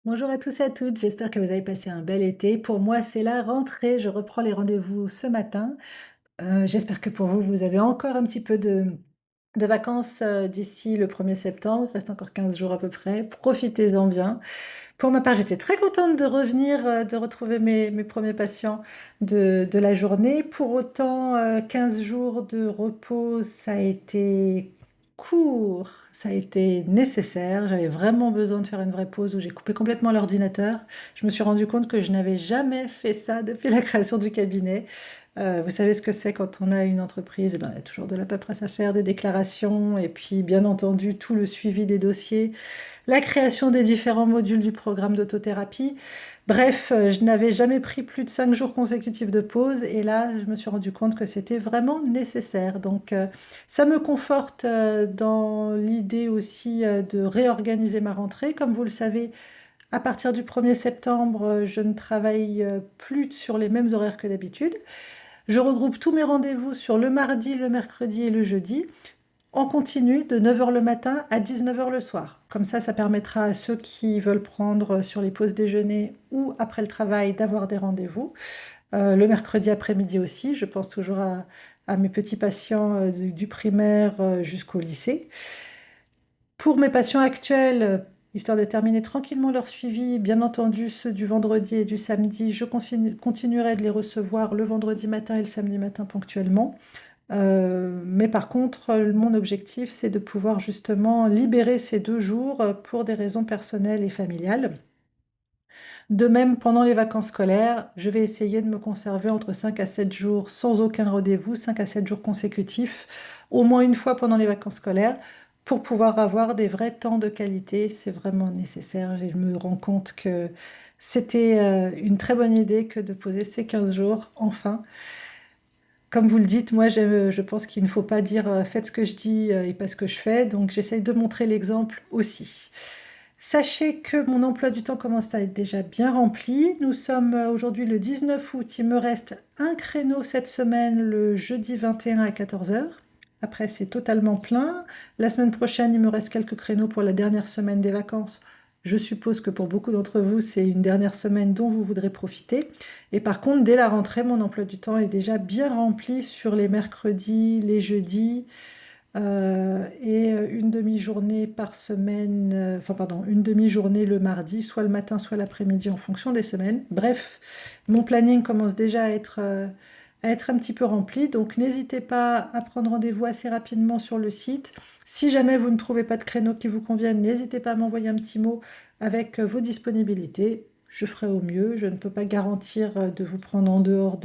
Bonjour à tous et à toutes, j'espère que vous avez passé un bel été. Pour moi, c'est la rentrée, je reprends les rendez-vous ce matin. J'espère que pour vous, vous avez encore un petit peu de vacances, d'ici le 1er septembre. Il reste encore 15 jours à peu près. Profitez-en bien. Pour ma part, j'étais très contente de revenir, de retrouver mes premiers patients de la journée. Pour autant, 15 jours de repos, ça a été court, ça a été nécessaire. J'avais vraiment besoin de faire une vraie pause où j'ai coupé complètement l'ordinateur. Je me suis rendu compte que je n'avais jamais fait ça depuis la création du cabinet. Vous savez ce que c'est quand on a une entreprise, eh ben, il y a toujours de la paperasse à faire, des déclarations, et puis bien entendu tout le suivi des dossiers, la création des différents modules du programme d'autothérapie. Bref, je n'avais jamais pris plus de 5 jours consécutifs de pause et là, je me suis rendu compte que c'était vraiment nécessaire. Donc, ça me conforte dans l'idée aussi de réorganiser ma rentrée. Comme vous le savez, à partir du 1er septembre, je ne travaille plus sur les mêmes horaires que d'habitude. Je regroupe tous mes rendez-vous sur le mardi, le mercredi et le jeudi. On continue de 9 heures le matin à 19 heures le soir. Comme ça permettra à ceux qui veulent prendre sur les pauses déjeuner ou après le travail d'avoir des rendez-vous. Le mercredi après-midi aussi, je pense toujours à mes petits patients du primaire jusqu'au lycée. Pour mes patients actuels, histoire de terminer tranquillement leur suivi, bien entendu ceux du vendredi et du samedi, je continuerai de les recevoir le vendredi matin et le samedi matin ponctuellement. Mais par contre, mon objectif, c'est de pouvoir justement libérer ces 2 jours pour des raisons personnelles et familiales. De même, pendant les vacances scolaires, je vais essayer de me conserver entre 5 à 7 jours sans aucun rendez-vous, 5 à 7 jours consécutifs, au moins une fois pendant les vacances scolaires, pour pouvoir avoir des vrais temps de qualité. C'est vraiment nécessaire. Et je me rends compte que c'était une très bonne idée que de poser ces 15 jours, enfin. Comme vous le dites, moi je pense qu'il ne faut pas dire faites ce que je dis et pas ce que je fais, donc j'essaye de montrer l'exemple aussi. Sachez que mon emploi du temps commence à être déjà bien rempli. Nous sommes aujourd'hui le 19 août. Il me reste un créneau cette semaine, le jeudi 21 à 14 heures. Après, c'est totalement plein. La semaine prochaine, il me reste quelques créneaux pour la dernière semaine des vacances. Je suppose que pour beaucoup d'entre vous, c'est une dernière semaine dont vous voudrez profiter. Et par contre, dès la rentrée, mon emploi du temps est déjà bien rempli sur les mercredis, les jeudis, et une demi-journée par semaine, enfin pardon, une demi-journée le mardi, soit le matin, soit l'après-midi en fonction des semaines. Bref, mon planning commence déjà à être un petit peu rempli, donc n'hésitez pas à prendre rendez-vous assez rapidement sur le site. Si jamais vous ne trouvez pas de créneau qui vous convienne, n'hésitez pas à m'envoyer un petit mot avec vos disponibilités. Je ferai au mieux. Je ne peux pas garantir de vous prendre en dehors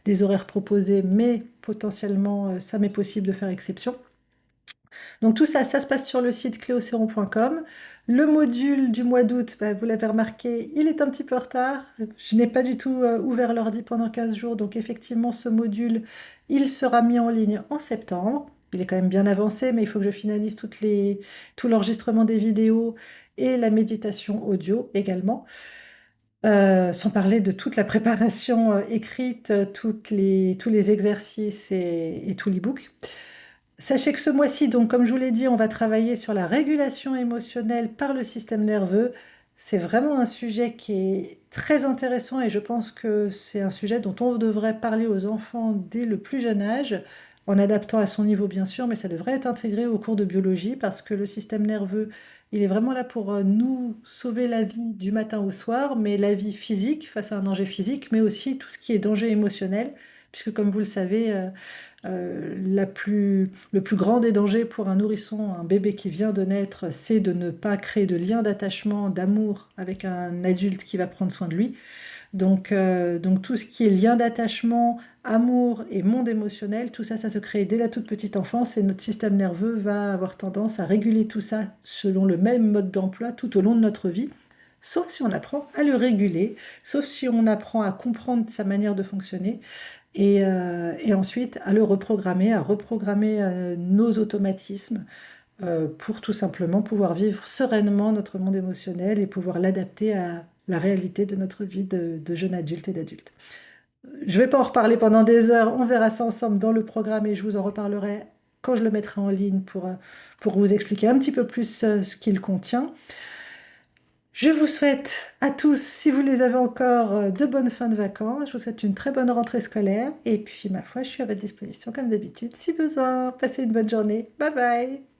des horaires proposés, mais potentiellement, ça m'est possible de faire exception. Donc tout ça, ça se passe sur le site cléocéron.com. Le module du mois d'août, bah, vous l'avez remarqué, il est un petit peu en retard. Je n'ai pas du tout ouvert l'ordi pendant 15 jours, donc effectivement ce module, il sera mis en ligne en septembre. Il est quand même bien avancé, mais il faut que je finalise tout l'enregistrement des vidéos et la méditation audio également. Sans parler de toute la préparation écrite, tous les exercices et tout l'e-book. Sachez que ce mois-ci, donc, comme je vous l'ai dit, on va travailler sur la régulation émotionnelle par le système nerveux. C'est vraiment un sujet qui est très intéressant et je pense que c'est un sujet dont on devrait parler aux enfants dès le plus jeune âge, en adaptant à son niveau bien sûr, mais ça devrait être intégré au cours de biologie parce que le système nerveux, il est vraiment là pour nous sauver la vie du matin au soir, mais la vie physique face à un danger physique, mais aussi tout ce qui est danger émotionnel, puisque comme vous le savez, le plus grand des dangers pour un nourrisson, un bébé qui vient de naître, c'est de ne pas créer de lien d'attachement, d'amour avec un adulte qui va prendre soin de lui. Donc tout ce qui est lien d'attachement, amour et monde émotionnel, tout ça, ça se crée dès la toute petite enfance et notre système nerveux va avoir tendance à réguler tout ça selon le même mode d'emploi tout au long de notre vie. Sauf si on apprend à le réguler, sauf si on apprend à comprendre sa manière de fonctionner et ensuite à le reprogrammer, à reprogrammer nos automatismes pour tout simplement pouvoir vivre sereinement notre monde émotionnel et pouvoir l'adapter à la réalité de notre vie de jeune adulte et d'adulte. Je ne vais pas en reparler pendant des heures, on verra ça ensemble dans le programme et je vous en reparlerai quand je le mettrai en ligne pour vous expliquer un petit peu plus ce qu'il contient. Je vous souhaite à tous, si vous les avez encore, de bonnes fins de vacances. Je vous souhaite une très bonne rentrée scolaire et puis ma foi, je suis à votre disposition comme d'habitude si besoin. Passez une bonne journée. Bye bye.